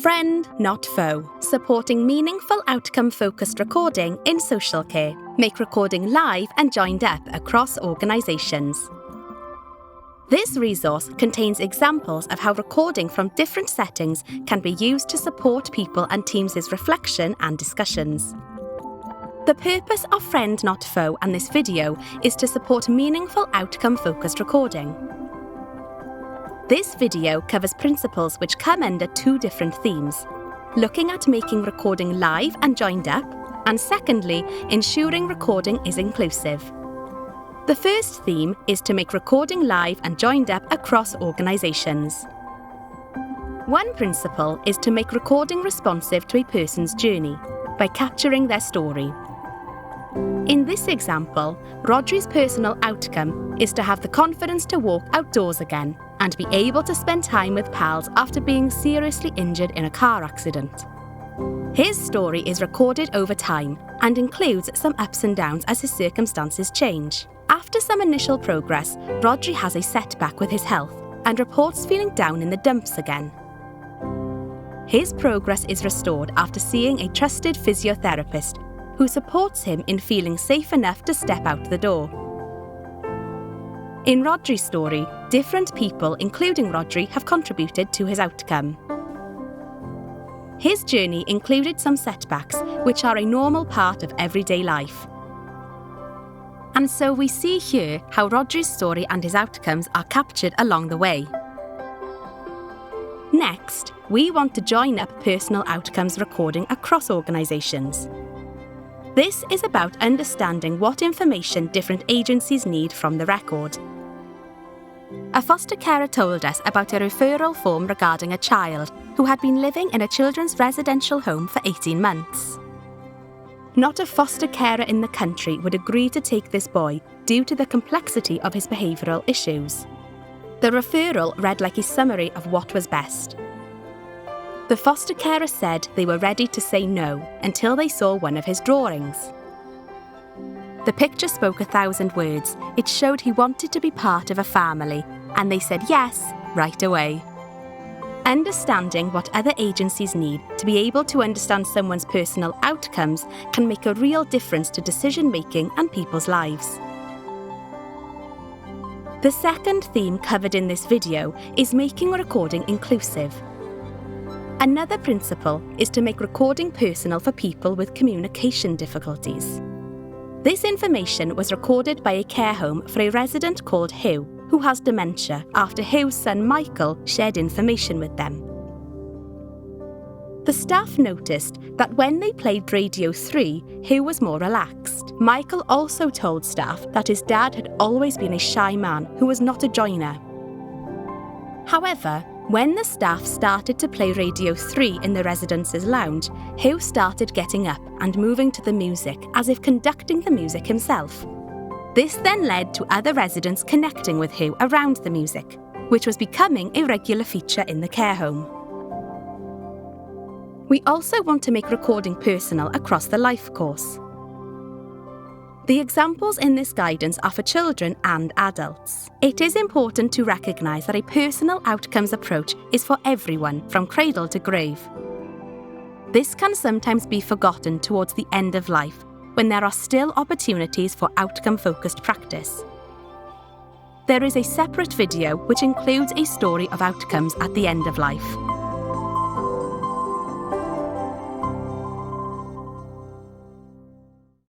Friend, not foe. Supporting meaningful outcome-focused recording in social care. Make recording live and joined up across organisations. This resource contains examples of how recording from different settings can be used to support people and teams' reflection and discussions. The purpose of Friend Not Foe and this video is to support meaningful outcome-focused recording. This video covers principles which come under two different themes: looking at making recording live and joined up, and secondly, ensuring recording is inclusive. The first theme is to make recording live and joined up across organisations. One principle is to make recording responsive to a person's journey by capturing their story. In this example, Rodri's personal outcome is to have the confidence to walk outdoors again and be able to spend time with pals after being seriously injured in a car accident. His story is recorded over time and includes some ups and downs as his circumstances change. After some initial progress, Rodri has a setback with his health and reports feeling down in the dumps again. His progress is restored after seeing a trusted physiotherapist who supports him in feeling safe enough to step out the door. In Rodri's story, different people, including Rodri, have contributed to his outcome. His journey included some setbacks, which are a normal part of everyday life. And so we see here how Rodri's story and his outcomes are captured along the way. Next, we want to join up personal outcomes recording across organisations. This is about understanding what information different agencies need from the record. A foster carer told us about a referral form regarding a child who had been living in a children's residential home for 18 months. Not a foster carer in the country would agree to take this boy due to the complexity of his behavioural issues. The referral read like a summary of what was best. The foster carer said they were ready to say no until they saw one of his drawings. The picture spoke 1,000 words. It showed he wanted to be part of a family, and they said yes right away. Understanding what other agencies need to be able to understand someone's personal outcomes can make a real difference to decision-making and people's lives. The second theme covered in this video is making recording inclusive. Another principle is to make recording personal for people with communication difficulties. This information was recorded by a care home for a resident called Hugh, who has dementia, after Hugh's son Michael shared information with them. The staff noticed that when they played Radio 3, Hugh was more relaxed. Michael also told staff that his dad had always been a shy man who was not a joiner. However, when the staff started to play Radio 3 in the residents' lounge, Hugh started getting up and moving to the music as if conducting the music himself. This then led to other residents connecting with Hugh around the music, which was becoming a regular feature in the care home. We also want to make recording personal across the life course. The examples in this guidance are for children and adults. It is important to recognise that a personal outcomes approach is for everyone from cradle to grave. This can sometimes be forgotten towards the end of life, when there are still opportunities for outcome-focused practice. There is a separate video which includes a story of outcomes at the end of life.